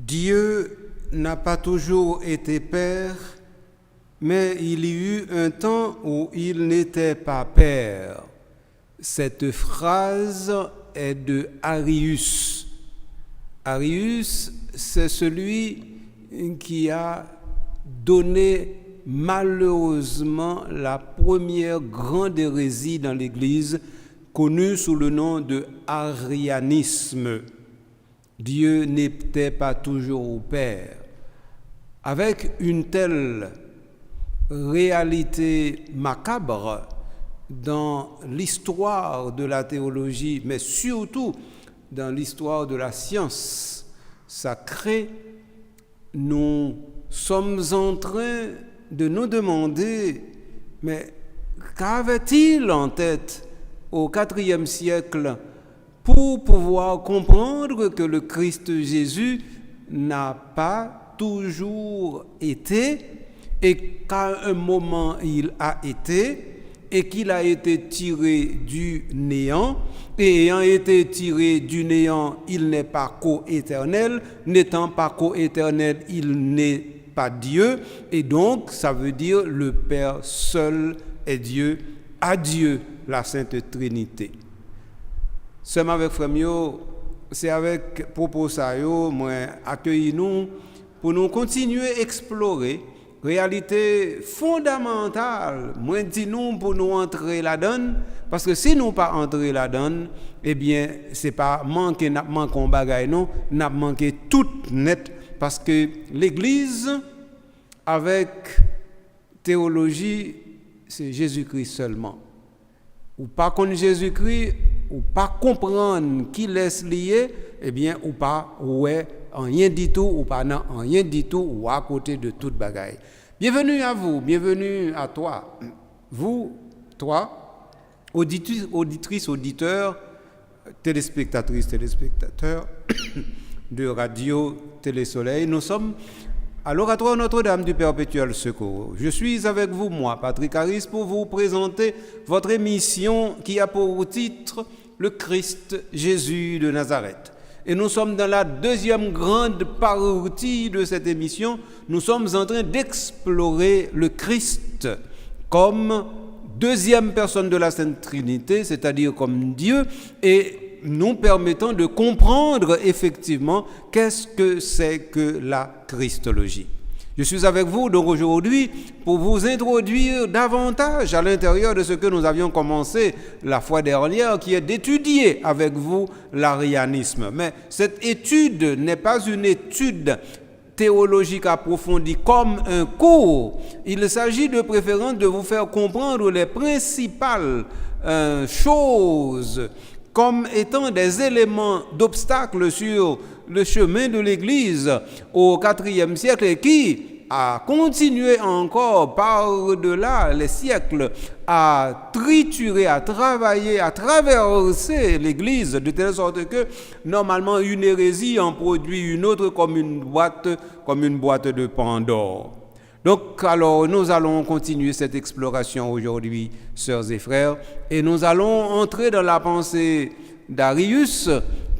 Dieu n'a pas toujours été père, mais il y eut un temps où il n'était pas père. Cette phrase est de Arius. Arius, c'est celui qui a donné malheureusement la première grande hérésie dans l'Église, connue sous le nom de arianisme. Dieu n'était pas toujours Père. Avec une telle réalité macabre dans l'histoire de la théologie, mais surtout dans l'histoire de la science sacrée, nous sommes en train de nous demander, mais qu'avait-il en tête au IVe siècle pour pouvoir comprendre que le Christ Jésus n'a pas toujours été et qu'à un moment il a été et qu'il a été tiré du néant, et ayant été tiré du néant, il n'est pas co-éternel, n'étant pas co-éternel, il n'est pas Dieu, et donc ça veut dire le Père seul est Dieu, à Dieu la Sainte Trinité. Seulement avec Frémio, c'est avec propos ça yo, moi accueillir nous pour nous continuer à explorer réalité fondamentale, moi dis nous pour nous entrer là-dedans, parce que si nous pas entrer là-dedans, eh bien c'est pas manquer on bagaille non, n'a manqué tout net, parce que l'Église avec théologie c'est Jésus-Christ seulement. Ou pas connaître Jésus-Christ, ou pas comprendre qui laisse lié, eh bien ou pas ouais rien du tout, ou pas non rien du tout, ou à côté de toute bagaille. Bienvenue à vous, bienvenue à toi. Vous, toi, auditrice, auditeur, téléspectatrice, téléspectateur de Radio Télé-Soleil, nous sommes à l'Oratoire Notre-Dame du Perpétuel Secours. Je suis avec vous, moi, Patrick Harris, pour vous présenter votre émission qui a pour titre « Le Christ Jésus de Nazareth ». Et nous sommes dans la deuxième grande partie de cette émission. Nous sommes en train d'explorer le Christ comme deuxième personne de la Sainte Trinité, c'est-à-dire comme Dieu, et nous permettant de comprendre effectivement qu'est-ce que c'est que la Christologie. Je suis avec vous donc aujourd'hui pour vous introduire davantage à l'intérieur de ce que nous avions commencé la fois dernière, qui est d'étudier avec vous l'arianisme. Mais cette étude n'est pas une étude théologique approfondie comme un cours. Il s'agit de préférence de vous faire comprendre les principales choses comme étant des éléments d'obstacle sur le chemin de l'Église au IVe siècle et qui a continué encore par-delà les siècles à triturer, à travailler, à traverser l'Église de telle sorte que normalement une hérésie en produit une autre comme une boîte de Pandore. Donc, alors, nous allons continuer cette exploration aujourd'hui, sœurs et frères, et nous allons entrer dans la pensée d'Arius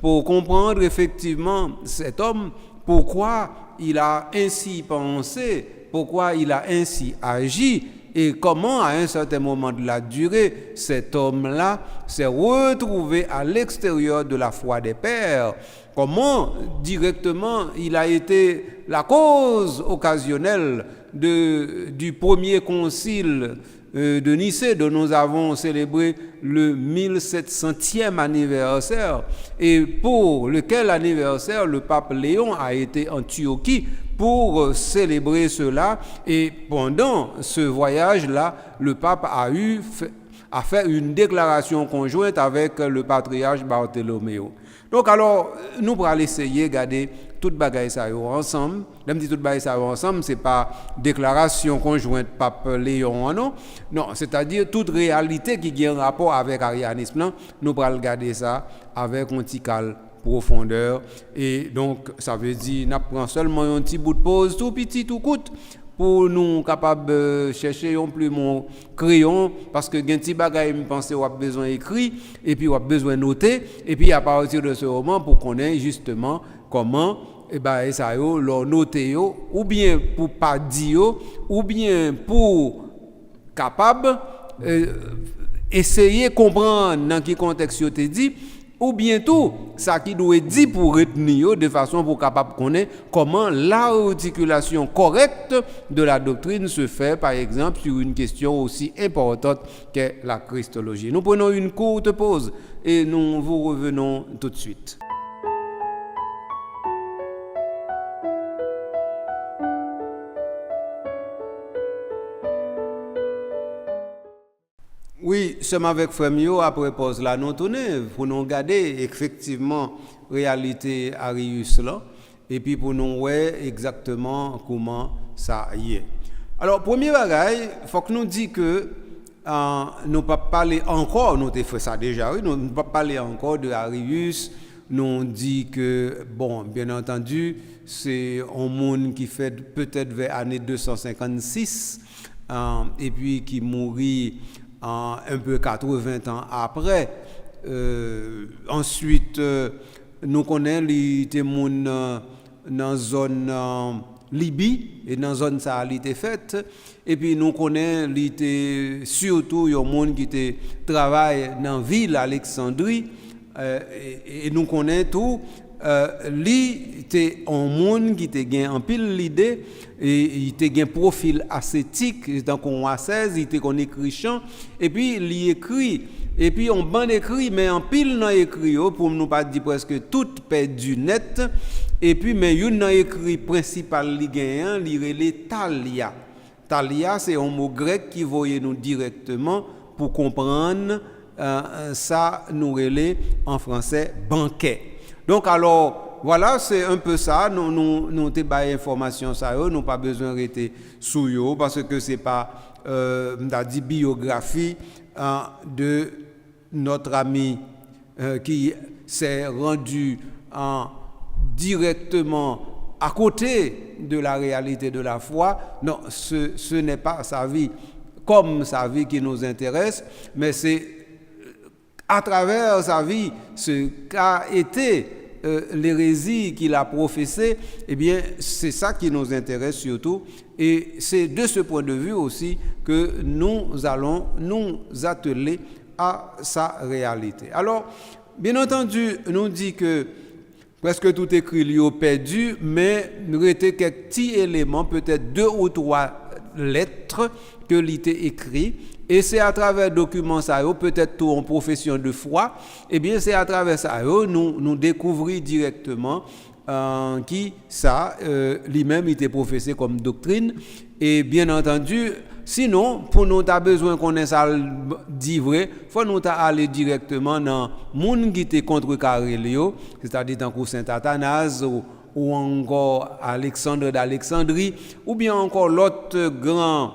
pour comprendre effectivement cet homme, pourquoi il a ainsi pensé, pourquoi il a ainsi agi, et comment, à un certain moment de la durée, cet homme-là s'est retrouvé à l'extérieur de la foi des pères. Comment, directement, il a été la cause occasionnelle du premier concile de Nicée, dont nous avons célébré le 1700e anniversaire, et pour lequel anniversaire le pape Léon a été en Antiochie pour célébrer cela. Et pendant ce voyage-là, le pape a fait une déclaration conjointe avec le patriarche Bartholoméo. Donc alors, nous allons essayer de garder toute bagaille ça ensemble. Même si toute bagaille ça ensemble, c'est pas déclaration conjointe pape Léon, non. Non, c'est-à-dire toute réalité qui a un rapport avec arianisme, non, nous allons garder ça avec un petit calme profondeur. Et donc, ça veut dire, nous prenons seulement un petit bout de pause, tout petit, tout court, pour nous capables de chercher un plumeau crayon, parce que un petit bagage me pense qu'on a besoin d'écrire et puis on a besoin de noter, et puis à partir de ce moment pour qu'on ait justement comment et ben ça yo leur noter yo ou bien pour pas dire ou bien pour capable essayer comprendre dans quel contexte yo te dit ou bien tout ça qui doit dire pour retenir de façon pour capable connaître comment l'articulation correcte de la doctrine se fait par exemple sur une question aussi importante que la christologie. Nous prenons une courte pause et nous vous revenons tout de suite. Oui, seulement avec Frémio, après pause là, nous tournons pour nous regarder effectivement réalité Arius là, et puis pour nous voir exactement comment ça y est. Alors, premier bagage, il faut que nous disions que nous ne pas parler encore, nous avons fait ça déjà, oui, nous ne pas parler encore de Arius, nous dit que, bon, bien entendu, c'est un monde qui fait peut-être vers l'année 256, et puis qui mourit un peu 80 ans après. Ensuite, nous connaissons les témoins dans la zone Libye et dans la zone ça a été faite. Et puis nous connaissons surtout les gens qui travaillent dans la ville d'Alexandrie. Et nous connaissons tout. Lui était un monde qui était gain en pile l'idée et il était un profil ascétique donc on a 16 il était qu'on écrit chant et puis il écrit et puis on ban écrit mais en pile dans écrit pour nous pas dire presque tout perdu net et puis mais une dans écrit principal li gagnant li relé Thalia. Thalia c'est un mot grec qui voyait nous directement pour comprendre ça nous relé en français banquet. Donc alors, voilà, c'est un peu ça. Nous te bail information ça, nous pas besoin de rester sous yo parce que c'est pas la biographie de notre ami qui s'est rendu directement à côté de la réalité de la foi. Non, ce n'est pas sa vie comme sa vie qui nous intéresse, mais c'est à travers sa vie, ce qu'a été l'hérésie qu'il a professée, eh bien, c'est ça qui nous intéresse surtout. Et c'est de ce point de vue aussi que nous allons nous atteler à sa réalité. Alors, bien entendu, nous dit que presque tout écrit lui au perdu, mais nous était quelques petits éléments, peut-être 2 ou 3 lettres que l'ité écrit. Et c'est à travers documents ça, peut-être tout en profession de foi, eh bien c'est à travers ça, nous découvrons directement qui ça, lui-même était professé comme doctrine. Et bien entendu, sinon, pour nous avons besoin qu'on ait ça dit vrai, il faut nous aller directement dans le monde qui était contre Carélio, c'est-à-dire dans Saint Athanase ou encore Alexandre d'Alexandrie, ou bien encore l'autre grand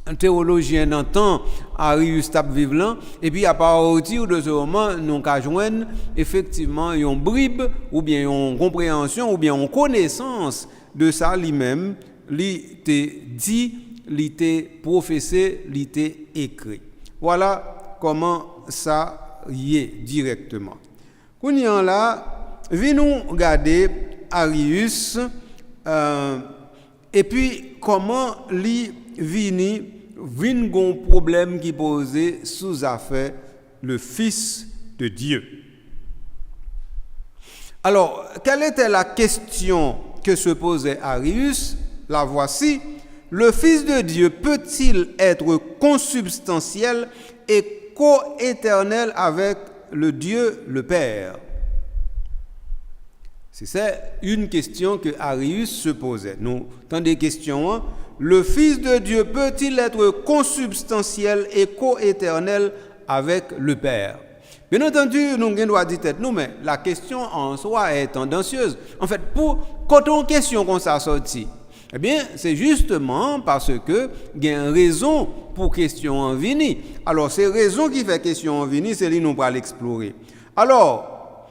un théologien d'antan, Arius Vivlan, et puis à partir de ce moment, nous avons joindre effectivement une bribe, ou bien une compréhension, ou bien une connaissance de ça lui-même, l'ité dit, l'ité professé, l'ité écrit. Voilà comment ça y est directement. Quand y en là, venons regarder Arius, et puis comment lui vini gon problème qui posait sous affaire le Fils de Dieu. Alors, quelle était la question que se posait Arius? La voici. Le Fils de Dieu peut-il être consubstantiel et co-éternel avec le Dieu le Père? C'est une question que Arius se posait. Nous, dans des questions, hein, le Fils de Dieu peut-il être consubstantiel et co-éternel avec le Père? Bien entendu, nous devons dire tête nous, mais la question en soi est tendancieuse. En fait, quand on question comme ça sorti, eh bien, c'est justement parce que il y a une raison pour question en vini. Alors, ces raisons qui fait question en vini, c'est lui nous pour l'explorer. Alors,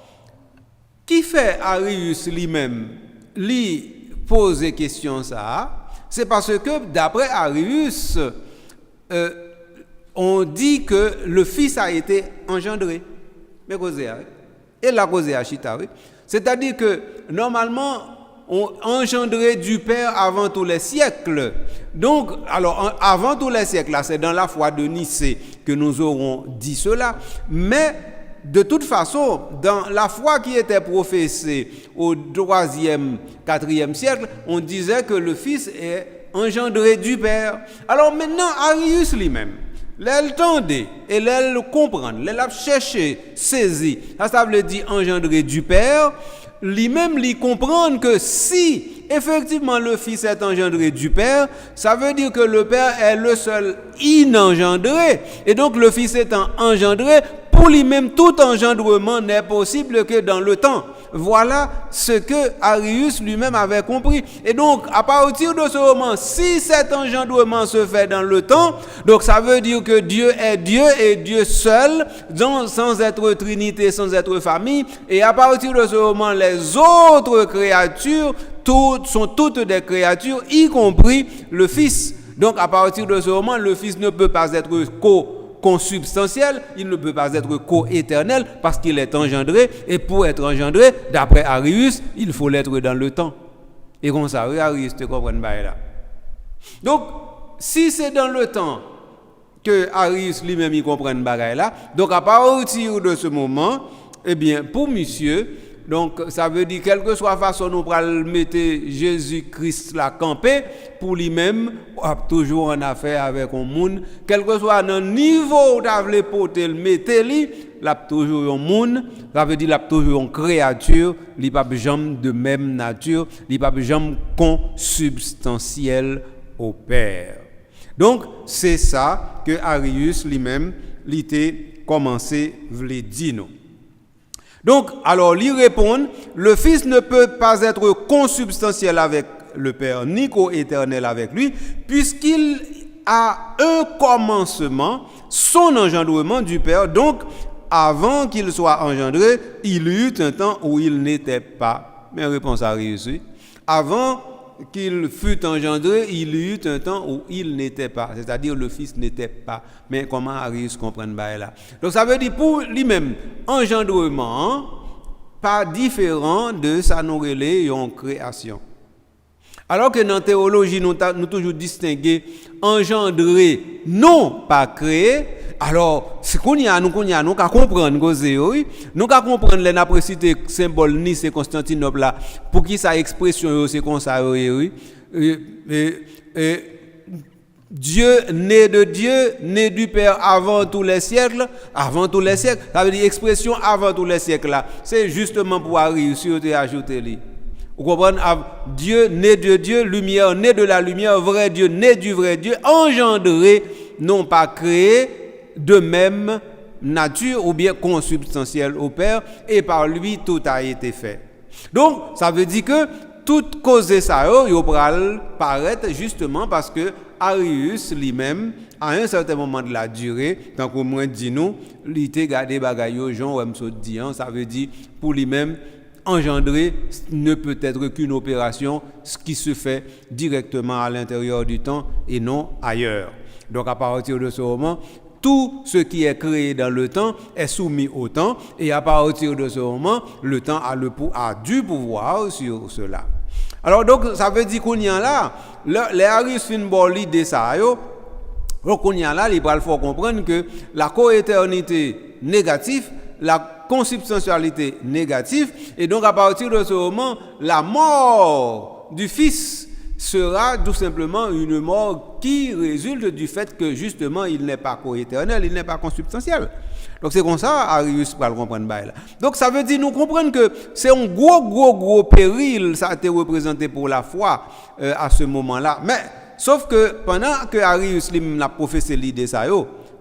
qui fait Arius lui-même lui poser question ça? C'est parce que d'après Arius, on dit que le Fils a été engendré. Mais causé et la causé à Chita, oui. C'est-à-dire que, normalement, on engendré du Père avant tous les siècles. Donc, alors, avant tous les siècles, là, c'est dans la foi de Nicée que nous aurons dit cela. Mais, de toute façon, dans la foi qui était professée au 3e, 4e siècle, on disait que le Fils est engendré du Père. Alors maintenant, Arius lui-même, l'elle tendait et l'elle comprendre, l'elle a cherché, saisi, ça veut dire engendré du Père, lui-même lui comprendre que si effectivement le Fils est engendré du Père, ça veut dire que le Père est le seul inengendré, et donc le Fils étant engendré, pour lui-même tout engendrement n'est possible que dans le temps. Voilà ce que Arius lui-même avait compris. Et donc, à partir de ce moment, si cet engendrement se fait dans le temps, donc ça veut dire que Dieu est Dieu et Dieu seul, sans être trinité, sans être famille. Et à partir de ce moment, les autres créatures sont toutes des créatures, y compris le Fils. Donc, à partir de ce moment, le Fils ne peut pas être consubstantiel, il ne peut pas être co-éternel parce qu'il est engendré, et pour être engendré, d'après Arius, il faut l'être dans le temps. Et comme ça, Arius te comprend pas là. Donc, si c'est dans le temps que Arius lui-même il comprend pas là, donc à partir de ce moment, eh bien, pour monsieur, donc ça veut dire quelle que soit la façon nous pral mettre Jésus-Christ la camper pour lui-même toujours en affaire avec un monde, quel que soit le niveau où t'avle porter le mettre lui, l'a toujours un monde, ça veut dire l'a toujours une créature, il pas jamais de même nature, il pas jamais consubstantiel au Père. Donc c'est ça que Arius lui-même l'était commencé vle dire nous. Donc, alors, lui répond, le Fils ne peut pas être consubstantiel avec le Père, ni co-éternel avec lui, puisqu'il a un commencement, son engendrement du Père. Donc, avant qu'il soit engendré, il y eut un temps où il n'était pas. Mais réponse a réussi. Avant qu'il fût engendré, il y eut un temps où il n'était pas. C'est-à-dire le Fils n'était pas. Mais comment Arius comprend là? Donc ça veut dire pour lui-même, engendrement, pas différent de ça nous relève en création. Alors que dans la théologie, nous toujours distingué engendré, non pas créé. Alors, c'est qu'on y a, nous qu'à comprendre que nous qu'à comprendre les naprécités symbole Nice et Constantinople là, pour qui sa expression c'est comme ça Dieu né de Dieu, né du Père avant tous les siècles, ça veut dire expression avant tous les siècles là, c'est justement pour réussir à ajouter lui. Vous comprenez? Dieu né de Dieu, lumière né de la lumière, vrai Dieu né du vrai Dieu, engendré, non pas créé, de même nature ou bien consubstantiel au Père, et par lui tout a été fait. Donc, ça veut dire que toute cause ça, il va paraître justement parce que Arius lui-même, à un certain moment de la durée, tant qu'au moins dit nous, il était gardé bagaille Jean ou dit, ça veut dire pour lui-même, engendrer ne peut être qu'une opération qui se fait directement à l'intérieur du temps et non ailleurs. Donc à partir de ce moment, tout ce qui est créé dans le temps est soumis au temps, et à partir de ce moment, le temps a du pouvoir sur cela. Alors donc ça veut dire qu'on y a là, les Arius fin bon l'idée ça yo, donc on y a là, il faut comprendre que la coéternité négative, la consubstantialité négative, et donc à partir de ce moment, la mort du Fils sera tout simplement une mort qui résulte du fait que justement il n'est pas coéternel, il n'est pas consubstantiel. Donc c'est comme ça Arius va le comprendre là. Donc ça veut dire nous comprendre que c'est un gros péril ça a été représenté pour la foi à ce moment-là. Mais sauf que pendant que Arius l'a professé l'idée ça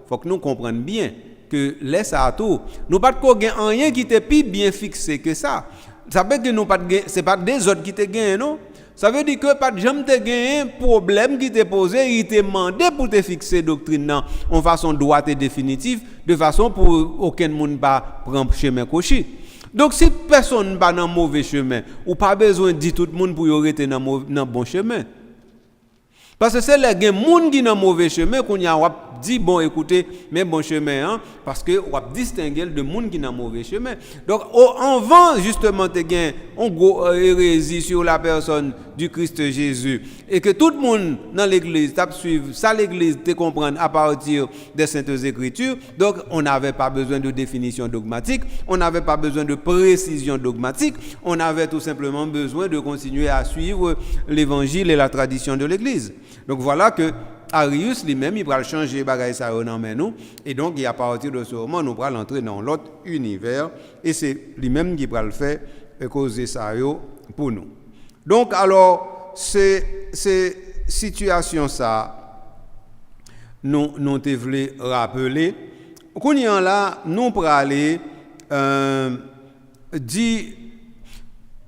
faut que nous comprenions bien que laisse à tout, nous pas de rien qui était plus bien fixé que ça. Ça veut dire que nous pas c'est pas des autres qui te gagnent non. Ça veut dire que pas jamais te gagné problème qui t'est posé, il t'a demandé pour te fixer doctrine en façon droite et définitive, de façon pour aucun monde pas prendre chemin coché. Donc si personne pas dans mauvais chemin, ou pas besoin de dire tout le monde pour y rester dans bon chemin. Parce que c'est les gens qui dans mauvais chemin qu'on y a dit bon écoutez mais bon chemin hein, parce que on distinguer de gens qui dans mauvais chemin. Donc on vend justement te gain on go hérésie sur la personne du Christ Jésus et que tout le monde dans l'église tape suivre ça l'église te comprendre à partir des saintes écritures. Donc on n'avait pas besoin de définition dogmatique, on n'avait pas besoin de précision dogmatique, on avait tout simplement besoin de continuer à suivre l'évangile et la tradition de l'église. Donc voilà que Arius lui-même il va changer bagaille ça dans nous et donc à partir de ce moment nous allons entrer dans l'autre univers et c'est lui-même qui va le faire causer ça pour nous. Donc alors ces situations ça nous te voulons rappeler qu'on y en là nous pour aller dit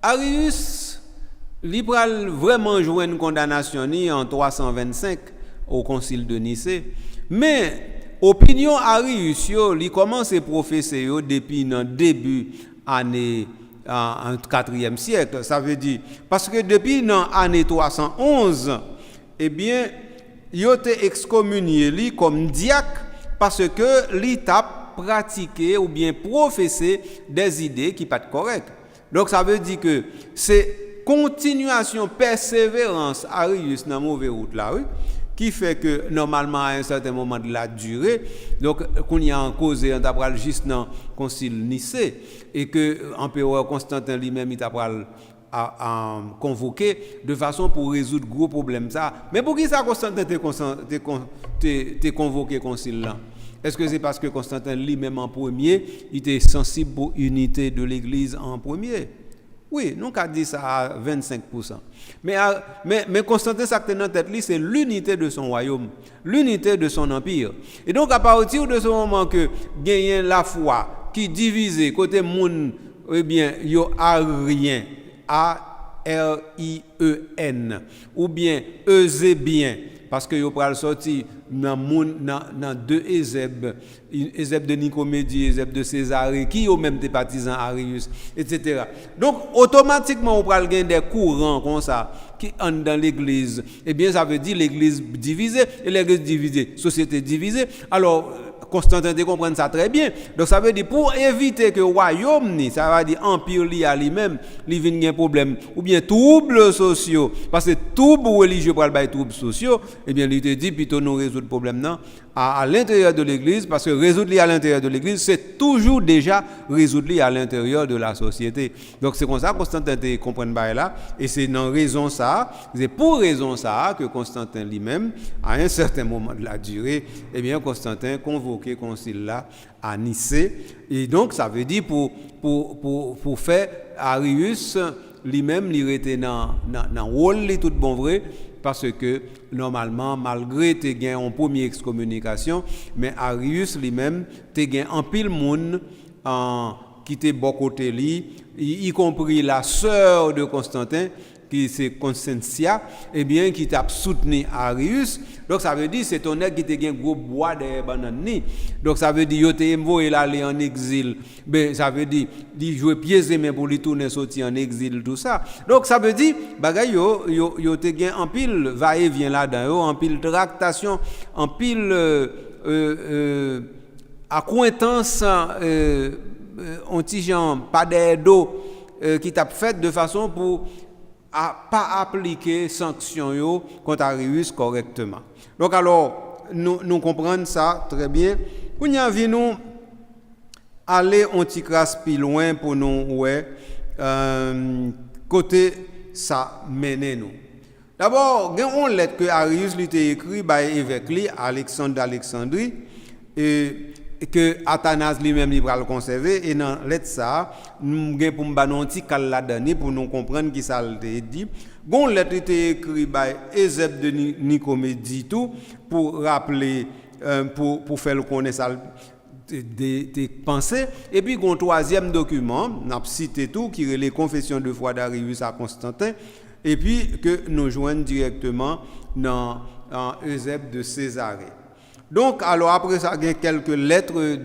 Arius il va vraiment jouer une condamnation en 325 au concile de Nicée, mais opinion Arius il commence à professer depuis le début année en 4e siècle, ça veut dire parce que depuis l'année 311 eh bien il a été excommunié lui comme diacre parce que l'État pratiqué ou bien professé des idées qui pas correctes. Donc ça veut dire que c'est continuation persévérance Arius dans mauvaise route là oui qui fait que normalement à un certain moment de la durée donc qu'on y a en cause on t'a pral juste dans concile Nicée et que empereur Constantin lui-même il t'a pral à convoquer de façon pour résoudre gros problème ça. Mais pour qui ça Constantin t'es convoqué concile là? Est-ce que c'est parce que Constantin lui-même en premier il était sensible pour unité de l'église en premier? Oui, nous avons dit ça à 25%. Mais Constantin, ça qui est dans tête, c'est l'unité de son royaume, l'unité de son empire. Et donc, à partir de ce moment que gagne la foi qui divise côté monde, eh bien, il y a rien, A-R-I-E-N, ou bien Eusébien, parce que il pral sorti dans deux Ézèbes de Nicomédie, Ézèbe de Césarée, qui ont même des partisans Arius, etc. Donc, automatiquement, on pral gagner des courants comme ça, qui entrent dans l'église. Eh bien, ça veut dire l'église divisée, et l'église divisée, société divisée. Alors, Constantin te comprend ça très bien. Donc ça veut dire pour éviter que le royaume, ça veut dire empire li à lui-même, il vienne un problème ou bien troubles sociaux parce que tout religieux pour le troubles sociaux, eh bien il te dit plutôt nous résoudre le problème non à l'intérieur de l'église parce que résoudre à l'intérieur de l'église c'est toujours déjà résoudre à l'intérieur de la société. Donc c'est comme ça que Constantin te comprend là et c'est dans raison ça, c'est pour raison ça que Constantin lui-même à un certain moment de la durée, eh bien Constantin convoqué concile là à Nicée et donc ça veut dire pour faire Arius lui-même il était dans rôle tout bon vrai parce que normalement malgré te gain en première excommunication mais Arius lui-même te gain en pile monde qui était bon côté lui y compris la sœur de Constantin qui c'est Constantia eh bien qui t'a soutenu Arius. Donc ça veut dire c'est ton nèg qui te gain gros bois de banane ni. Donc ça veut dire yo te envoyé aller en exil. Ben ça veut dire il jouer pieds et mains pour lui tourner sortir en exil tout ça. Donc ça veut dire bagay yo te gain en pile va et vient là-dedans en pile tractation en pile accointance anti-gens pas d'eau qui t'a fait de façon pour à pas appliquer sanctions yo contre Arius correctement. Donc alors nous comprenons ça très bien. Quand y a vu nous aller un petit crasse plus loin pour nous ouais côté ça mène nous. D'abord, il y a une lettre que Arius lui a écrit par évêque Alexandre d'Alexandrie et que Athanas lui-même il va le conserver et dans lettre ça nous gain pour m'ba un petit cal là-dedans pour nous comprendre qui ça a dit. Gon lettre était écrit par Ézèbe de Nicomédie tout pour rappeler pour faire le connaître des pensées et puis un troisième document n'a cité tout qui est les confessions de foi d'Arius à Constantin et puis que nous joignent directement dans Eusèbe de Césarée. Donc alors après ça il y a quelques lettres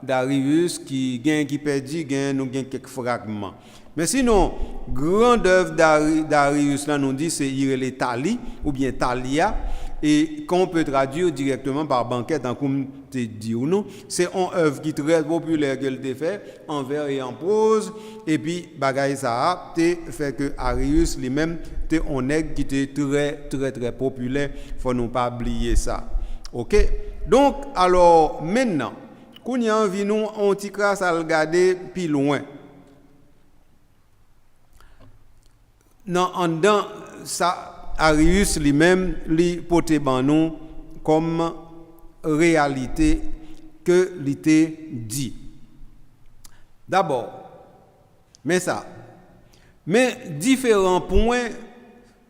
d'Arius qui gagne qui perdu, gagne nous gagne quelques fragments. Mais sinon, grande œuvre d'Arius là nous dit c'est Irele Tali ou bien Thalia et qu'on peut traduire directement par banquette en comme te dit ou non, c'est une œuvre qui est très populaire qu'elle a fait en vers et en prose et puis bagaille ça a fait que Arius lui-même était un nègre qui était très populaire, faut nous pas oublier ça. OK? Donc alors maintenant, qu'on y a envie nous on petit crasse à regarder plus loin. Non, en dedans, ça, Arius lui-même, lui porte ban nous comme réalité que l'été dit. D'abord, mais différents points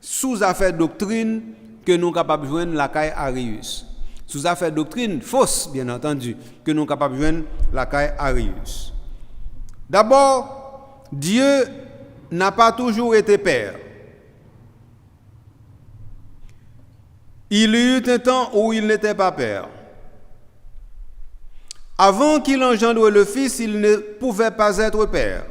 sous affaire doctrine que nous sommes capables de joindre la caille Arius. Sous affaire doctrine fausse, bien entendu, que nous sommes capables de joindre la caille Arius. D'abord, Dieu n'a pas toujours été père. Il y eut un temps où il n'était pas père. Avant qu'il engendre le Fils, il ne pouvait pas être père.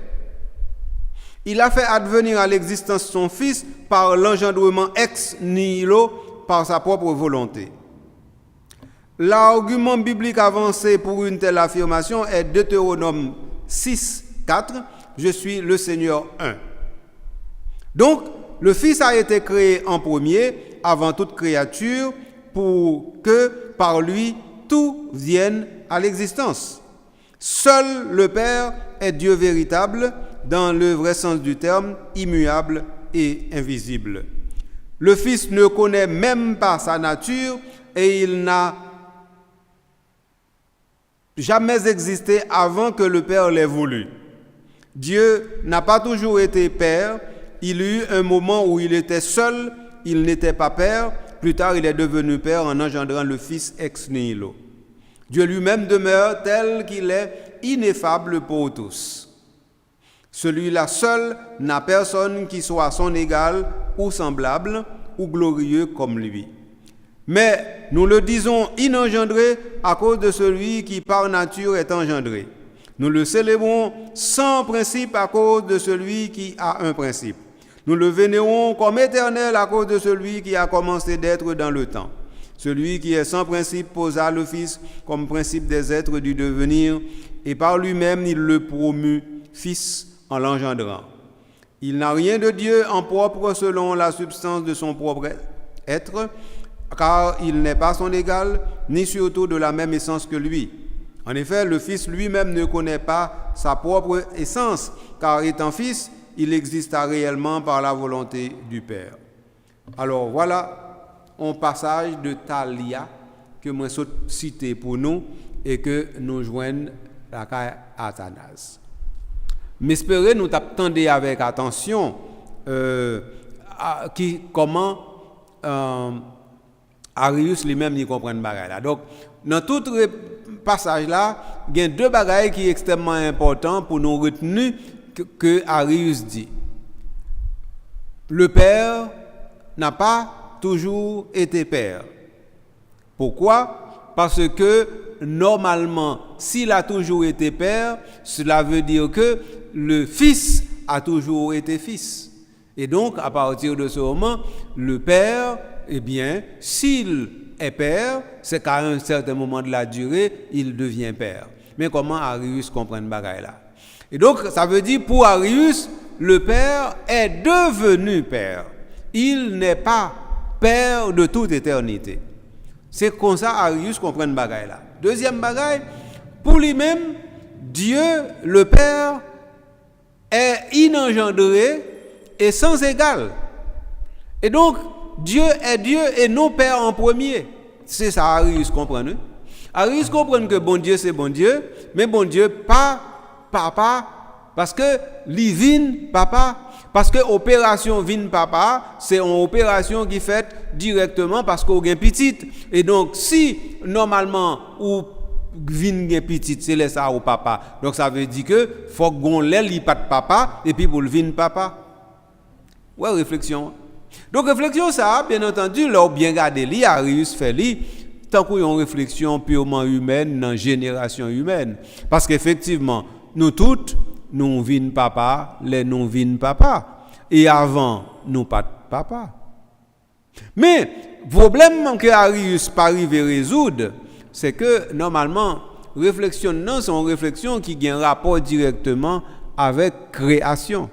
Il a fait advenir à l'existence son Fils par l'engendrement ex nihilo, par sa propre volonté. L'argument biblique avancé pour une telle affirmation est Deutéronome 6, 4. Je suis le Seigneur 1. Donc, le Fils a été créé en premier, avant toute créature, pour que par lui tout vienne à l'existence. Seul le Père est Dieu véritable, dans le vrai sens du terme, immuable et invisible. Le Fils ne connaît même pas sa nature et il n'a jamais existé avant que le Père l'ait voulu. Dieu n'a pas toujours été Père, il y a eu un moment où il était seul, il n'était pas Père, plus tard il est devenu Père en engendrant le Fils ex nihilo. Dieu lui-même demeure tel qu'il est ineffable pour tous. Celui-là seul n'a personne qui soit son égal ou semblable ou glorieux comme lui. Mais nous le disons inengendré à cause de celui qui par nature est engendré. Nous le célébrons sans principe à cause de celui qui a un principe. Nous le vénérons comme éternel à cause de celui qui a commencé d'être dans le temps. Celui qui est sans principe posa le Fils comme principe des êtres du devenir et par lui-même il le promut Fils en l'engendrant. Il n'a rien de Dieu en propre selon la substance de son propre être, car il n'est pas son égal, ni surtout de la même essence que lui. En effet, le Fils lui-même ne connaît pas sa propre essence, car étant Fils, il exista réellement par la volonté du Père. Alors voilà un passage de Thalia que moi j'ai cité pour nous et que nous joignons la caille Athanas. M'espérer nous t'attendez avec attention comment Arius lui-même n'y comprend bagaille là. Donc dans tout passage là, il y a deux bagailles qui sont extrêmement importants pour nous retenir que Arius dit. Le Père n'a pas toujours été Père. Pourquoi? Parce que normalement, s'il a toujours été Père, cela veut dire que le Fils a toujours été Fils. Et donc, à partir de ce moment, le Père, eh bien, s'il est Père, c'est qu'à un certain moment de la durée, il devient Père. Mais comment Arius comprend ce bagaille là? Et donc, ça veut dire, pour Arius, le Père est devenu Père. Il n'est pas Père de toute éternité. C'est comme ça Arius comprend ce bagaille là. Deuxième bagaille, pour lui-même, Dieu, le Père, est inengendré et sans égal. Et donc, Dieu est Dieu et non Père en premier. C'est ça Arius comprend. Arius comprend que bon Dieu c'est bon Dieu, mais bon Dieu pas papa, parce que livine papa, parce que opération vine papa, c'est une opération qui fait directement parce qu'on a petite. Et donc si normalement ou vine gen petite, c'est là ça au papa. Donc ça veut dire que faut qu'on l'ait pas de papa et puis pour le vine papa. Ouais, réflexion. Donc réflexion ça, bien entendu, là bien garder li Arius fait li tant qu'on a une réflexion purement humaine dans la génération humaine. Parce qu'effectivement, nous toutes, nous vînes papa, les nous vînes papa. Et avant, nous pas de papa. Mais, le problème que Arius pas arrivé à résoudre, c'est que normalement, réflexion non, c'est une réflexion qui a un rapport directement avec création.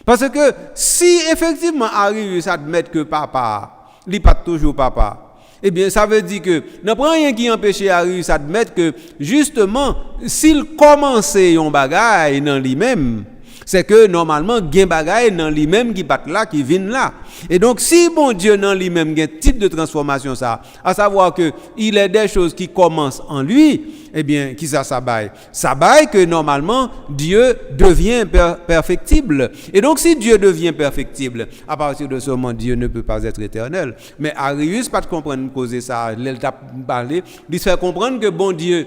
Parce que si effectivement Arius admet que papa, il n'est pas toujours papa, eh bien ça veut dire que n'a pas rien qui empêche Arius d'admettre que justement, s'il commençait un bagage dans lui-même, c'est que normalement, il y a un bagage dans lui-même qui bat là, qui vient là. Et donc, si bon Dieu dans lui-même, il y a un type de transformation, ça, à savoir qu'il y a des choses qui commencent en lui, eh bien, qui ça baille? Ça baille que normalement, Dieu devient perfectible. Et donc, si Dieu devient perfectible, à partir de ce moment, Dieu ne peut pas être éternel. Mais Arius, pas de comprendre causer ça, il t'a parlé, il se fait comprendre que bon Dieu,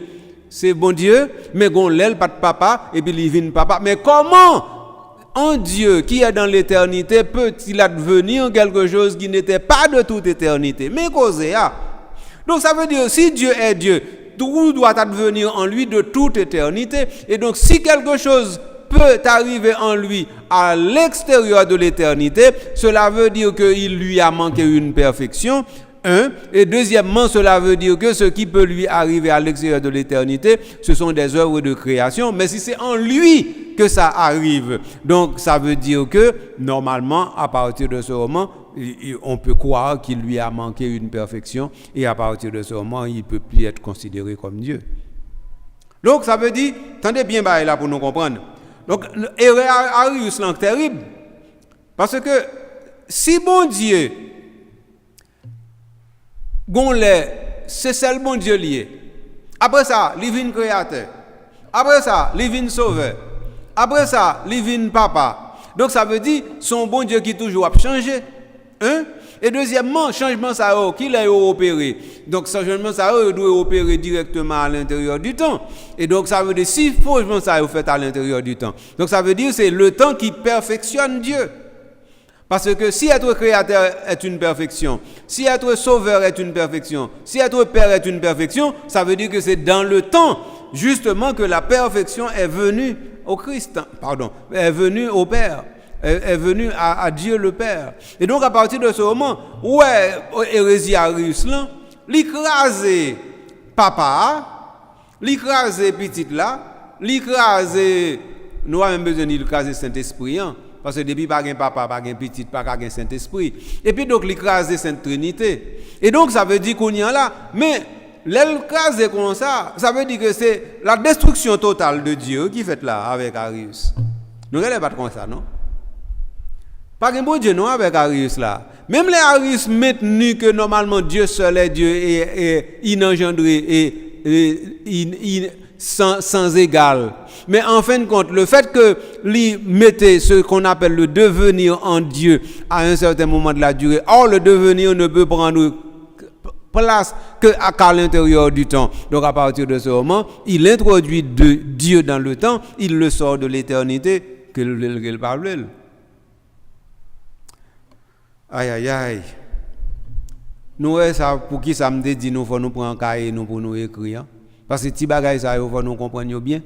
c'est bon Dieu, mais gon l'aile pas de papa, et puis il vient papa. Mais comment un Dieu qui est dans l'éternité peut-il advenir quelque chose qui n'était pas de toute éternité? Mais causé ah. Donc ça veut dire, si Dieu est Dieu, tout doit advenir en lui de toute éternité. Et donc si quelque chose peut arriver en lui à l'extérieur de l'éternité, cela veut dire qu'il lui a manqué une perfection. Et deuxièmement, cela veut dire que ce qui peut lui arriver à l'extérieur de l'éternité, ce sont des œuvres de création, mais si c'est en lui que ça arrive, donc ça veut dire que normalement, à partir de ce moment, on peut croire qu'il lui a manqué une perfection, et à partir de ce moment, il ne peut plus être considéré comme Dieu. Donc ça veut dire, attendez bien là pour nous comprendre. Donc, Arius est terrible, parce que si bon Dieu c'est seul bon Dieu lié. Après ça, il vient créateur. Après ça, il vient sauveur. Après ça, il vient papa. Donc ça veut dire son bon Dieu qui toujours a changé. Et deuxièmement, changement ça qu'il a opéré. Donc ce changement ça doit opérer directement à l'intérieur du temps. Et donc ça veut dire si changement ça est fait à l'intérieur du temps. Donc ça veut dire c'est le temps qui perfectionne Dieu. Parce que si être créateur est une perfection, si être sauveur est une perfection, si être père est une perfection, ça veut dire que c'est dans le temps, justement, que la perfection est venue au Christ, est venue au Père, est venue à Dieu le Père. Et donc, à partir de ce moment, hérésie Arius là, l'écraser papa, l'écraser petit là, l'écraser, nous avons même besoin d'écraser Saint-Esprit, hein. Parce que depuis, pas de papa, pas de petit, pas de Saint-Esprit. Et puis, donc, l'écraser Sainte Trinité. Et donc, ça veut dire qu'on y a là. Mais, l'écraser comme ça veut dire que c'est la destruction totale de Dieu qui fait là, avec Arius. Donc, elle n'est pas comme ça, non? Pas de bon Dieu, non, avec Arius là. Même les Arius maintenu que normalement Dieu seul est Dieu et inengendré et sans égal. Mais en fin de compte, le fait que lui mettait ce qu'on appelle le devenir en Dieu à un certain moment de la durée, or le devenir ne peut prendre place qu'à l'intérieur du temps. Donc à partir de ce moment, il introduit Dieu dans le temps, il le sort de l'éternité qu'il parle. Aïe aïe aïe. Nous ça pour qui ça me dit nous faut nous prendre un cahier nous pour nous écrire. Parce que ti bagay ça il faut nous comprendre bien.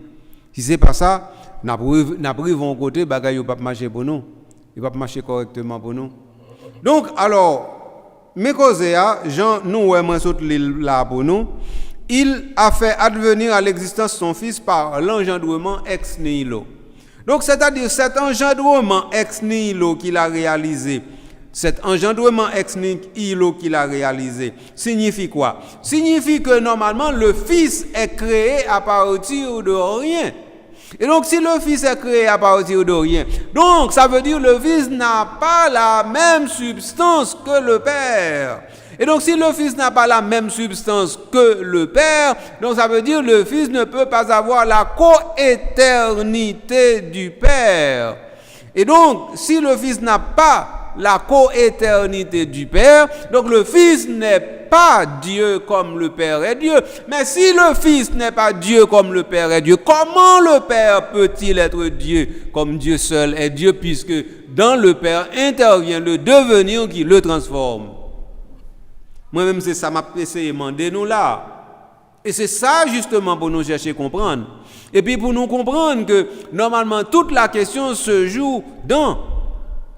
Si c'est pas ça, n'a pris vont côté bagay pas marcher pour nous. Il va pas marcher correctement pour nous. Donc alors mes causes Jean nous moi saute là pour nous, il a fait advenir à l'existence son fils par l'engendrement ex nihilo. Donc c'est-à-dire cet engendrement ex nihilo qu'il a réalisé. Cet engendrement ex nihilo qu'il a réalisé signifie quoi? Signifie que normalement le Fils est créé à partir de rien. Et donc si le Fils est créé à partir de rien, donc ça veut dire que le Fils n'a pas la même substance que le Père. Et donc si le Fils n'a pas la même substance que le Père, donc ça veut dire que le Fils ne peut pas avoir la coéternité du Père. Et donc si le Fils n'a pas la coéternité du Père, donc le Fils n'est pas Dieu comme le Père est Dieu. Mais si le Fils n'est pas Dieu comme le Père est Dieu, comment le Père peut-il être Dieu comme Dieu seul est Dieu, puisque dans le Père intervient le devenir qui le transforme? Moi-même, c'est ça m'a essayé de demander nous là. Et c'est ça justement pour nous chercher à comprendre. Et puis pour nous comprendre que normalement toute la question se joue dans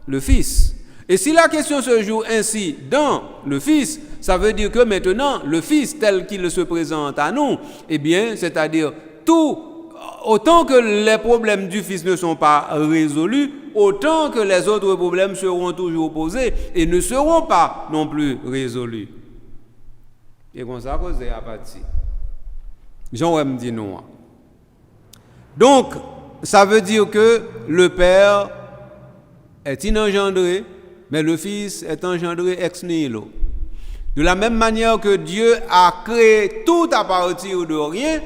le Fils. Et si la question se joue ainsi dans le Fils, ça veut dire que maintenant le Fils tel qu'il se présente à nous, eh bien, c'est-à-dire autant que les problèmes du Fils ne sont pas résolus, autant que les autres problèmes seront toujours posés et ne seront pas non plus résolus. Et comme ça, c'est à partir. Jean me dit non. Donc, ça veut dire que le Père est inengendré, mais le Fils est engendré ex nihilo. De la même manière que Dieu a créé tout à partir de rien,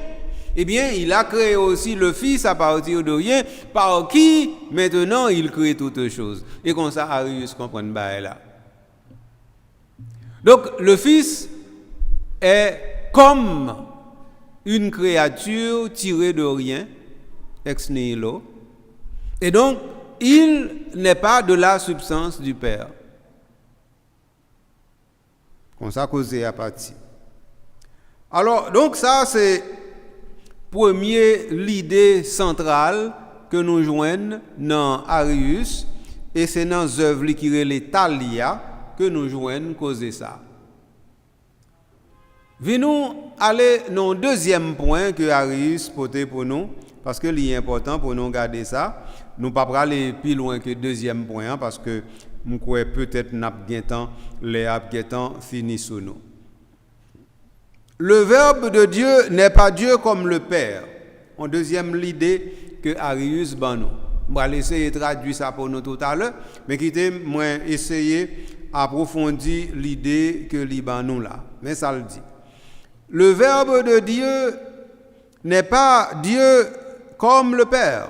eh bien, il a créé aussi le Fils à partir de rien, par qui, maintenant, il crée toutes choses. Et comme ça, Arius comprend là. Donc, le Fils est comme une créature tirée de rien, ex nihilo, et donc il n'est pas de la substance du Père. Comme ça, causé à partir. Alors, donc ça, c'est l'idée centrale que nous joignons dans Arius, et c'est dans l'œuvre qui est les Thalia que nous joignons causer ça. Venons aller dans le deuxième point que Arius posait pour nous, parce que c'est important pour nous garder ça. Nous ne pouvons pas aller plus loin que le deuxième point, parce que nous croyons peut-être les temps fini sur nous. Le Verbe de Dieu n'est pas Dieu comme le Père. En deuxième, l'idée que Arius ban nous. Je vais essayer de traduire ça pour nous tout à l'heure, mais moi essayer d'approfondir l'idée que Liban nous là. Mais ça le dit. Le Verbe de Dieu n'est pas Dieu comme le Père.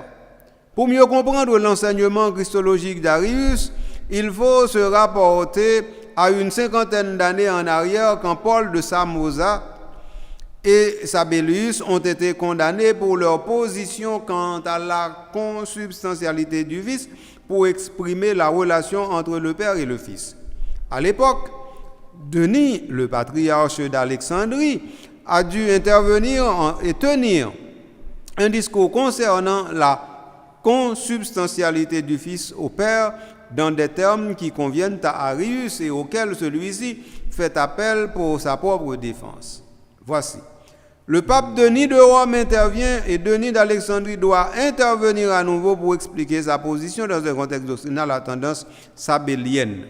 Pour mieux comprendre l'enseignement christologique d'Arius, il faut se rapporter à une cinquantaine d'années en arrière quand Paul de Samoza et Sabellius ont été condamnés pour leur position quant à la consubstantialité du Fils pour exprimer la relation entre le Père et le Fils. À l'époque, Denis, le patriarche d'Alexandrie, a dû intervenir et tenir un discours concernant la consubstantialité du Fils au Père dans des termes qui conviennent à Arius et auxquels celui-ci fait appel pour sa propre défense. Voici. Le pape Denis de Rome intervient et Denis d'Alexandrie doit intervenir à nouveau pour expliquer sa position dans un contexte doctrinal à tendance sabellienne.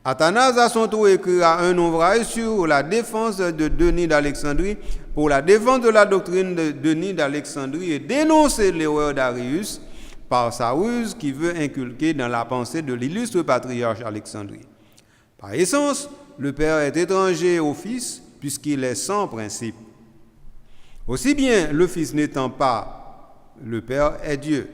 Athanase à son tour écrira un ouvrage sur la défense de Denis d'Alexandrie pour la défense de la doctrine de Denis d'Alexandrie et dénoncer l'erreur d'Arius par sa ruse qui veut inculquer dans la pensée de l'illustre patriarche Alexandrie. Par essence, le Père est étranger au Fils puisqu'il est sans principe. Aussi bien le Fils n'étant pas le Père est Dieu.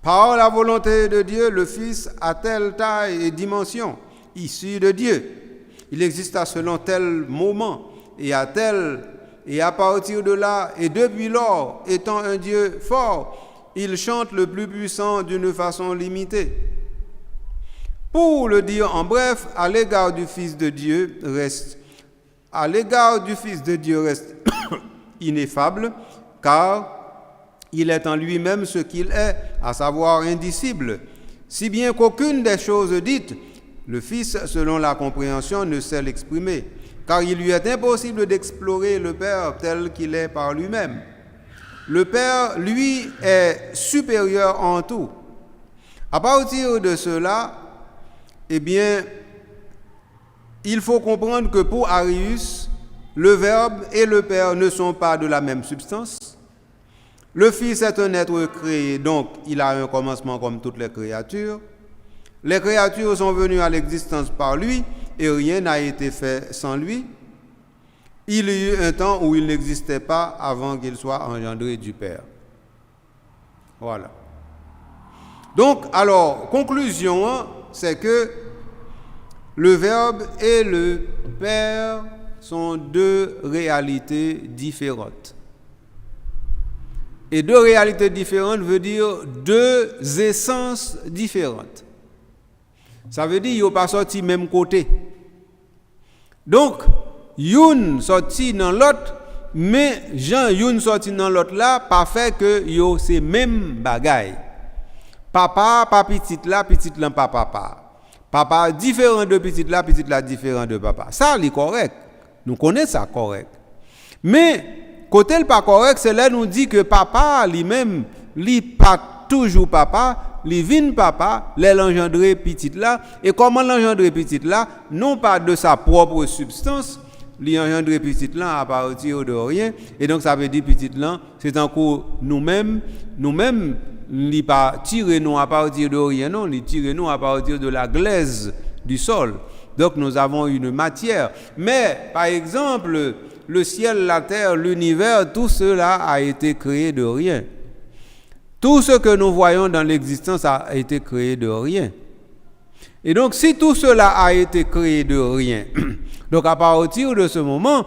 Par la volonté de Dieu, le Fils a telle taille et dimension, issu de Dieu. Il existe à selon tel moment et à partir de là, et depuis lors, étant un Dieu fort, il chante le plus puissant d'une façon limitée. Pour le dire en bref, à l'égard du Fils de Dieu reste ineffable, car il est en lui-même ce qu'il est, à savoir indicible, si bien qu'aucune des choses dites, le Fils, selon la compréhension, ne sait l'exprimer, car il lui est impossible d'explorer le Père tel qu'il est par lui-même. Le Père, lui, est supérieur en tout. À partir de cela, eh bien, il faut comprendre que pour Arius, le Verbe et le Père ne sont pas de la même substance. Le Fils est un être créé, donc il a un commencement comme toutes les créatures. Les créatures sont venues à l'existence par lui et rien n'a été fait sans lui. Il y a eu un temps où il n'existait pas avant qu'il soit engendré du Père. Voilà. Donc, alors, conclusion, c'est que le Verbe et le Père sont deux réalités différentes. Et deux réalités différentes veut dire deux essences différentes. Ça veut dire qu'ils ne sont pas sortis même côté. Donc, youn sorti dans l'autre, mais Jean youn sorti dans l'autre là, pas fait que yo c'est même bagaille. Papa, pas petit là, pas papa. Papa différent de petit là différent de papa. Ça, c'est correct. Nous connaissons ça correct. Mais, côté le pas correct, c'est là nous dit que papa lui-même, lui pas toujours papa, lui vient papa, l'engendrer petit là. Et comment l'engendrer petit là? Non pas de sa propre substance, l'engendrer petit là à partir de rien. Et donc ça veut dire petit là, c'est encore nous-mêmes, li pas tirer nous à partir de rien, non, li tirer nous à partir de la glaise du sol. Donc nous avons une matière. Mais par exemple, le ciel, la terre, l'univers, tout cela a été créé de rien. Tout ce que nous voyons dans l'existence a été créé de rien. Et donc si tout cela a été créé de rien, donc à partir de ce moment,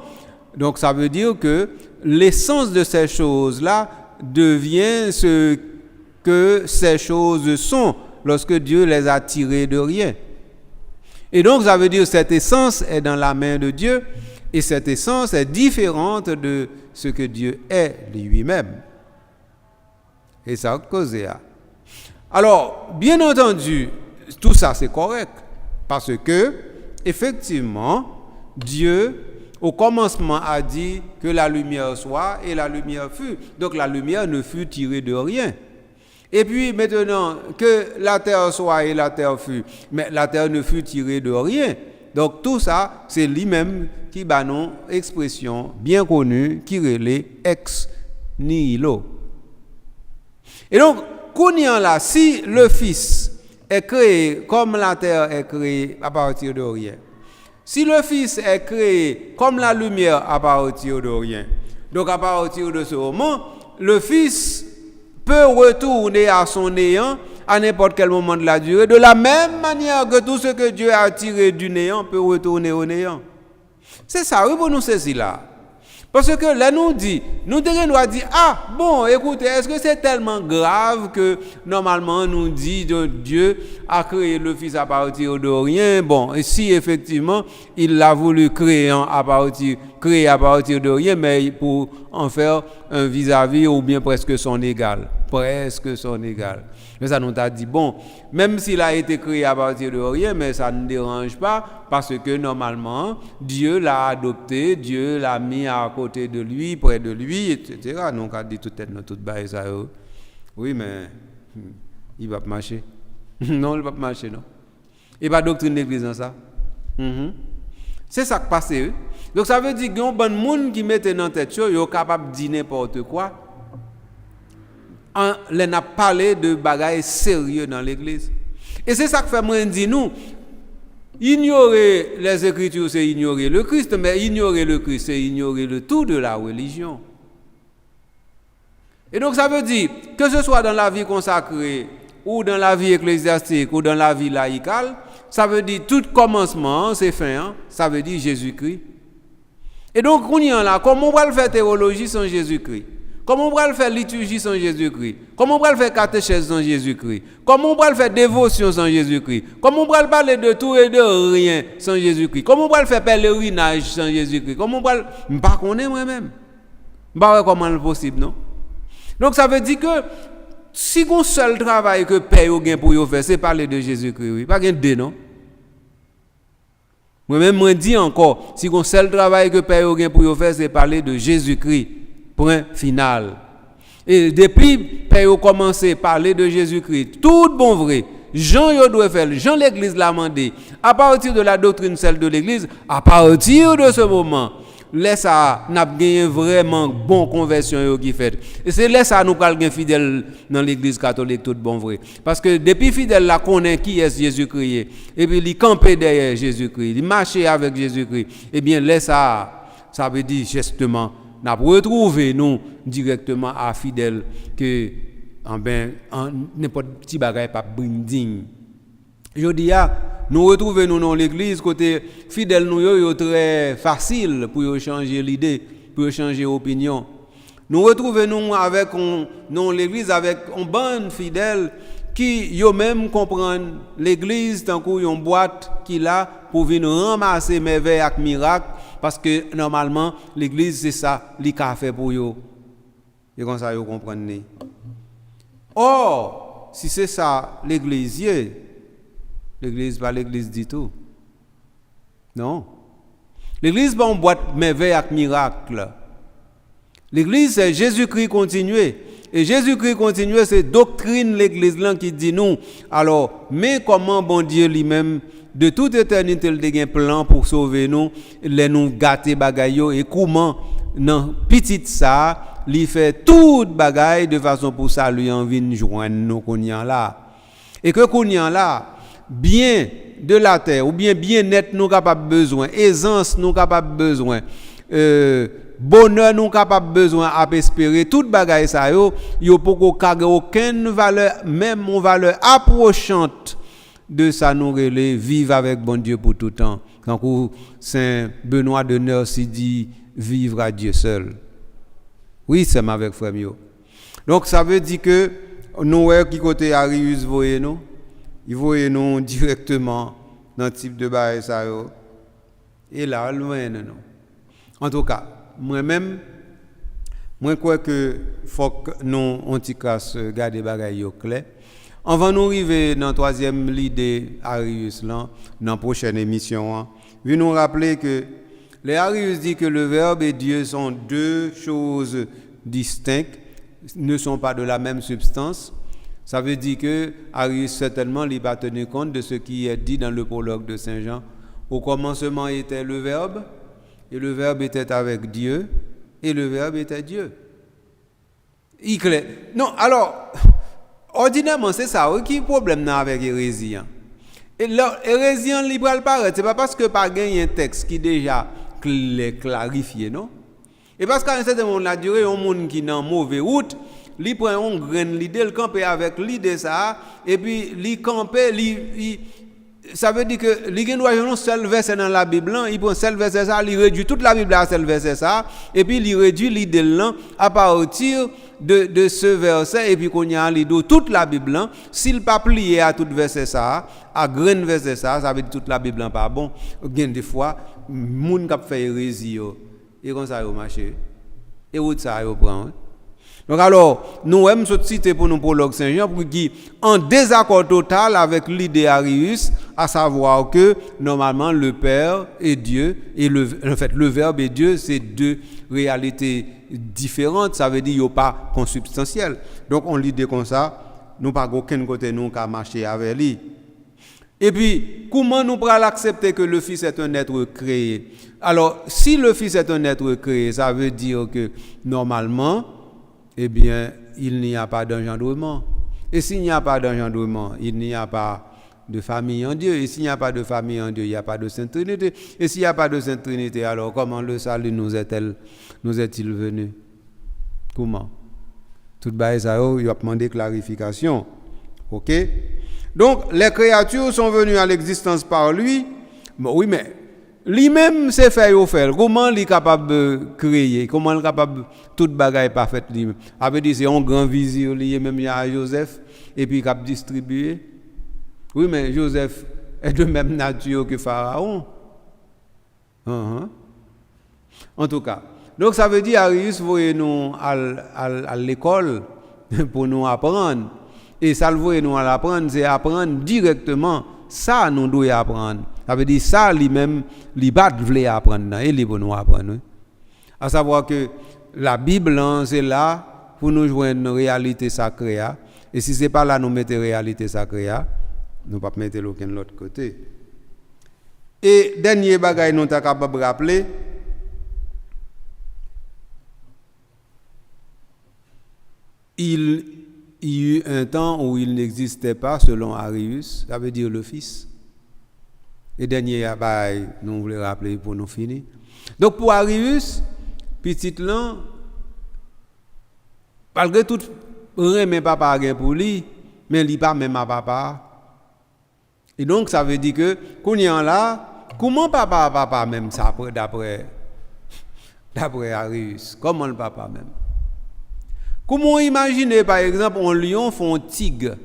donc ça veut dire que l'essence de ces choses-là devient ce que ces choses sont lorsque Dieu les a tirées de rien. Et donc ça veut dire que cette essence est dans la main de Dieu et cette essence est différente de ce que Dieu est lui-même. Et ça a causé. Alors, bien entendu, tout ça c'est correct parce que effectivement, Dieu au commencement a dit que la lumière soit et la lumière fut. Donc la lumière ne fut tirée de rien. Et puis maintenant que la terre soit et la terre fut, mais la terre ne fut tirée de rien. Donc tout ça, c'est lui-même qui bat une expression bien connue qui relève ex nihilo. Et donc, Kounian là, si le Fils est créé comme la terre est créée à partir de rien, si le Fils est créé comme la lumière à partir de rien, donc à partir de ce moment, le Fils peut retourner à son néant à n'importe quel moment de la durée, de la même manière que tout ce que Dieu a tiré du néant peut retourner au néant. C'est ça, oui, pour nous saisir là. Parce que là, nous devons dire, ah, bon, écoutez, est-ce que c'est tellement grave que normalement nous dit que Dieu a créé le Fils à partir de rien? Bon, et si effectivement, il l'a voulu créer à partir de rien, mais pour en faire un vis-à-vis ou bien presque son égal. Mais ça nous a dit, bon, même s'il a été créé à partir de rien, mais ça ne dérange pas parce que normalement, Dieu l'a adopté, Dieu l'a mis à côté de lui, près de lui, etc. Donc, on a dit tout bas ça. Oui, mais il va pas marcher. Non, il va pas marcher, non. Il va doctrine l'église dans ça. C'est ça qui passe. Donc, ça veut dire qu'il y a un bon monde qui mette dans tête, il est capable de dire n'importe quoi. On a parlé de bagailles sérieux dans l'église. Et c'est ça que fait moi dire nous, ignorer les Écritures, c'est ignorer le Christ, mais ignorer le Christ, c'est ignorer le tout de la religion. Et donc ça veut dire, que ce soit dans la vie consacrée, ou dans la vie ecclésiastique, ou dans la vie laïcale, ça veut dire tout commencement, c'est fin, ça veut dire Jésus-Christ. Et donc, on y en là, comment on va faire théologie sans Jésus-Christ? Comment on va faire liturgie sans Jésus-Christ? Comment on va faire catéchèse sans Jésus-Christ? Comment on va faire dévotion sans Jésus-Christ? Comment on va parler de tout et de rien sans Jésus-Christ? Comment on va faire pèlerinage sans Jésus-Christ? Comment on va... Je ne connais pas moi-même. Je ne sais pas comment c'est possible, non? Donc ça veut dire que si on seul travail que paye ou gain pour y faire, c'est parler de Jésus-Christ, oui. Pas gain de non? Moi-même, je dis encore, si on seul travail que paye ou gain pour y faire, c'est parler de Jésus-Christ. Point final. Et depuis paye ou commencer à parler de Jésus-Christ, tout bon vrai, Jean yo doit faire, Jean l'église l'a mandé, à partir de la doctrine celle de l'église, à partir de ce moment, laisse ça n'a gagné vraiment bon conversion yo qui fait. Et c'est laisse ça nous pral gain fidèle dans l'église catholique tout bon vrai. Parce que depuis fidèle là connaît qui est Jésus-Christ et puis il camper derrière Jésus-Christ, il marcher avec Jésus-Christ. Eh bien laisse ça veut dire justement n'a retrouver nous directement à fidèle que n'importe petit bagage pas brinding. Je dis nous retrouvons nous dans l'église côté fidèle nous yo très facile pour changer l'idée, pour changer opinion. Nous retrouvons nous avec dans l'église avec un bon fidèle qui yo même comprendre l'église tant qu'on une boîte qui là pour venir ramasser merveilles et miracles parce que normalement l'église c'est ça li ka fait pour yo et comme ça yo comprendre. Or si c'est ça l'église pas l'église du tout. Non. L'église pas une boîte merveilles et miracles. L'église c'est Jésus-Christ continué. Et Jésus-Christ continue, c'est doctrine l'église là qui dit nous. Alors, mais comment bon Dieu lui-même de toute éternité il a un plan pour sauver nous, les nous gâter bagaille et comment non petite ça, il fait toute bagaille de façon pour ça lui en vinn joindre nous connait là. Et que connait là, bien de la terre ou bien bien-être nous capable besoin, aisance nous capable besoin bonheur nous capable besoin à espérer toute bagaille ça yo poko kage aucune valeur même une valeur approchante de ça nous relé vivre avec bon Dieu pour tout temps quand Saint Benoît de Nercy dit vivre à Dieu seul. Oui, c'est avec frère yo. Donc ça veut dire que nous qui côté Arius voyez nous il voyez nous directement dans type de bagaille ça yo et là loin non. En tout cas moi-même, moi crois que faut que nous on t'y casse garder bagaille yo clair. Avant nous arriver dans troisième l'idée Arius là dans prochaine émission, je nous rappeler que les Arius dit que le verbe et Dieu sont deux choses distinctes, ne sont pas de la même substance. Ça veut dire que Arius certainement il va tenir compte de ce qui est dit dans le prologue de Saint Jean. Au commencement était le verbe et le verbe était avec Dieu, et le verbe était Dieu. Non, alors, ordinairement, c'est ça, qui est le problème avec l'hérésie. Et l'hérésie, il va le paraître, c'est pas parce que pas gagné un texte qui déjà clarifié, non? Et parce qu'à un certain moment, la durée, un monde qui est dans mauvaise route, il prend une graine, l'idée, il campe avec l'idée ça, et puis il campe, ça veut dire que il y a un seul verset dans la Bible, il prend un seul verset ça, il réduit toute la Bible à un seul verset ça, et puis il réduit l'idée là à partir de ce verset, et puis qu'on y a l'idée toute la Bible, s'il pas plié à tout verset ça, à grain verset ça, ça veut dire toute la Bible pas bon. Bien des fois, moun qui fait hérésie, et comme ça yo marché, et où ça yo prend. Donc alors, nous aimons citer pour nous prologue Saint-Jean pour qui en désaccord total avec l'idée Arius, à savoir que normalement le Père et Dieu et le Verbe et Dieu c'est deux réalités différentes, ça veut dire qu'il n'y a pas consubstantiel. Donc on l'idée comme ça, nous pas aucun côté nous qu'à marcher avec lui. Et puis comment nous pourrons accepter que le Fils est un être créé? Alors si le Fils est un être créé, ça veut dire que normalement eh bien, il n'y a pas d'engendrement. Et s'il n'y a pas d'engendrement, il n'y a pas de famille en Dieu. Et s'il n'y a pas de famille en Dieu, il n'y a pas de Sainte Trinité. Et s'il n'y a pas de Sainte Trinité, alors comment le salut nous est-il venu? Comment? Tout bas ça, il a demandé clarification. OK? Donc, les créatures sont venues à l'existence par lui. Bon, oui, mais lui-même c'est fait au faire. Comment il est capable de créer? Comment il est capable de toute bagaille parfaite lui-même? Avait dit c'est un grand vizir lié même à Joseph et puis il a distribué. Oui, mais Joseph est de même nature que Pharaon. En tout cas, donc ça veut dire Arius voyez nous à l'école pour nous apprendre. Et ça le voyez nous à l'apprendre, c'est apprendre directement. Ça nous doit apprendre. Ça veut dire ça lui-même, il va vouloir apprendre et il va nous apprendre. À savoir que la Bible, c'est là pour nous jouer une réalité sacrée. Et si ce n'est pas là nous mettons réalité sacrée, nous ne pouvons pas mettre l'aucun de l'autre côté. Et dernier bagage nous sommes capables de rappeler, il y eut un temps où il n'existait pas selon Arius, ça veut dire le Fils. Et dernier bagage nous voulons rappeler pour nous finir. Donc pour Arius, petit là, malgré tout, remet papa pour lui, mais il pas même à papa. Et donc ça veut dire que qu'on y en là, comment papa même ça d'après Arius, comment le papa même? Comment imaginer par exemple un lion font un tigre?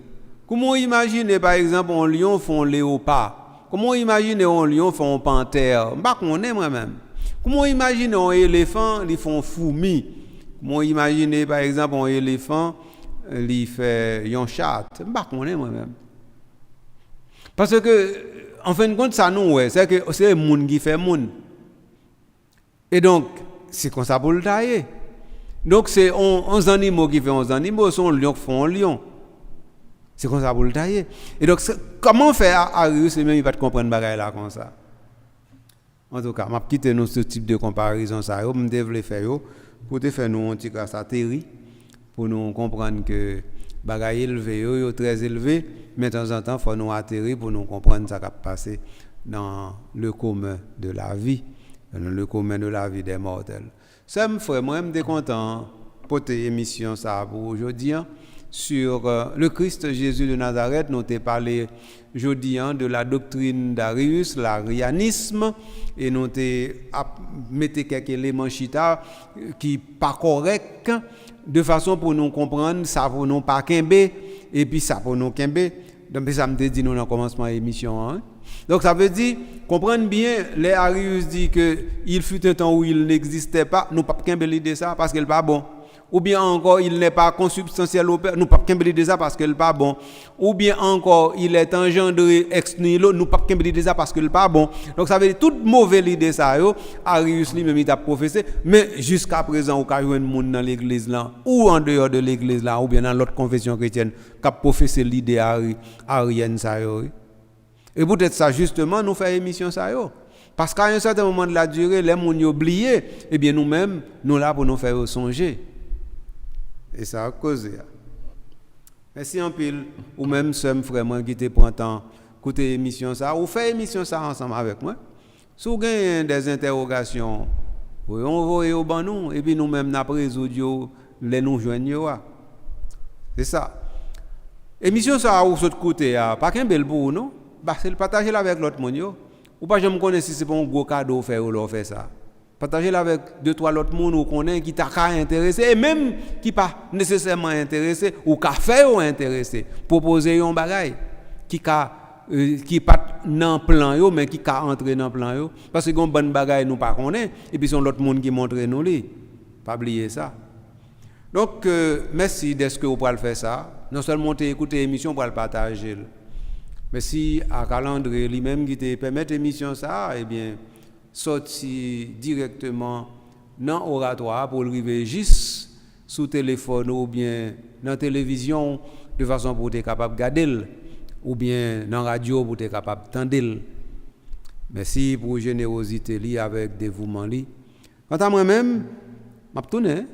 Comment imaginer par exemple un lion font léopard? Comment imaginer un lion font panthère? Pas qu'on est moi-même. Comment imaginer un éléphant ils font fourmi? Comment imaginer par exemple un éléphant il fait un chat? Pas qu'on est moi-même. Parce que en fin de compte ça nous c'est que c'est le monde qui fait monde. Et donc c'est comme ça pour le tailler. Donc c'est 11 animaux qui font 11 animaux, sont lions qui font un lion. C'est comme ça pour le tailler. Et donc comment faire Arius et même il va te comprendre bagaille là comme ça. En tout cas, m'a quitté nous ce type de comparaison ça yo, me devrais faire yo pour te faire nous un petit cas ça théorie pour nous comprendre que bagaille élevé yo très élevé, mais de temps en temps faut nous atterrir pour nous comprendre ça qui passer dans le commun de la vie, dans le commun de la vie des mortels. Ça me ferait moi me content pour tes émissions ça pour aujourd'hui sur le Christ Jésus de Nazareth. Nous t'ai parlé aujourd'hui de la doctrine d'Arius, l'arianisme, et nous t'ai mis quelques éléments chita qui pas correct de façon pour nous comprendre ça pour nous pas kembe et puis ça pour nous kembe. Donc ça me dit nous dans commencement émission hein? Donc ça veut dire comprendre bien les Arius dit que il fut un temps où il n'existait pas, nous pas kembe l'idée ça parce qu'elle pas bon. Ou bien encore il n'est pas consubstantiel au Père, nous pas kembe de ça parce qu'il pas bon. Ou bien encore il est engendré ex nihilo, nous pas kembe de ça parce qu'il pas bon. Donc ça veut dire toute mauvaise idée ça yo, Arius lui même il a professé, mais jusqu'à présent au cas joindre monde dans l'église là ou en dehors de l'église là ou bien dans l'autre confession chrétienne qui a professé l'idée arienne ça yo. Et peut-être ça justement nous fait émission ça yo. Parce qu'à un certain moment de la durée, les gens oublié, et bien nous-mêmes nous là pour nous faire songer. Et ça a causé. Merci en pile, ou même ce frère moi qui te prend temps écouter émission ça, ou faire émission ça ensemble avec moi. Si vous avez des interrogations, vous envoyez au ban nous, et puis nous-mêmes n'a pas résoudre les nous joindre. C'est ça. Émission ça ou sur côté pas qu'un bel pour non, bah c'est le partager avec l'autre monde yo. Ou pas je me connais si c'est pas un gros cadeau faire ou leur faire ça. Partager avec deux trois autres monde ou connaît qui t'a intéressé et même qui pas nécessairement intéressé ou qui fait ou intéressé proposer un bagage qui pas dans plan yo mais qui entrer dans plan yo parce que gon bonne bagage nous pas connaît et puis son l'autre monde qui montre nous li pas oublier ça. Donc merci d'être que vous pouvez faire ça non seulement écouter l'émission pour le partager mais si à calendrier lui-même qui te permet l'émission ça et bien sorti directement dans l'oratoire pour arriver juste sous téléphone ou bien dans la télévision de façon pour être capable de garder ou bien dans la radio pour être capable d'entendre. Merci pour la générosité li avec dévouement li. Quant à moi-même, m'a tourner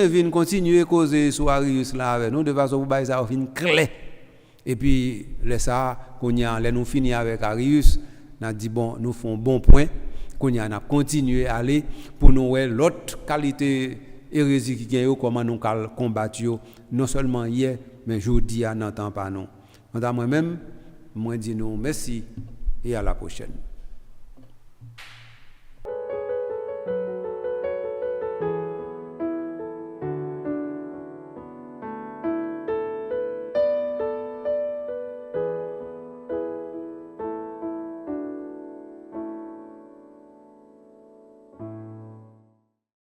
venir continuer à causer sur Arius là avec nous de façon pour bailler ça une clé. Et puis laisse ça qu'on y a nous finir avec Arius, n'a dit bon nous font bon point. Qu'on y a continué à aller pour nous voir l'autre qualité hérésie qui gagne comment nous combattre non seulement hier mais aujourd'hui à n'entend pas nous. Quant à moi-même moi dis nous merci et à la prochaine.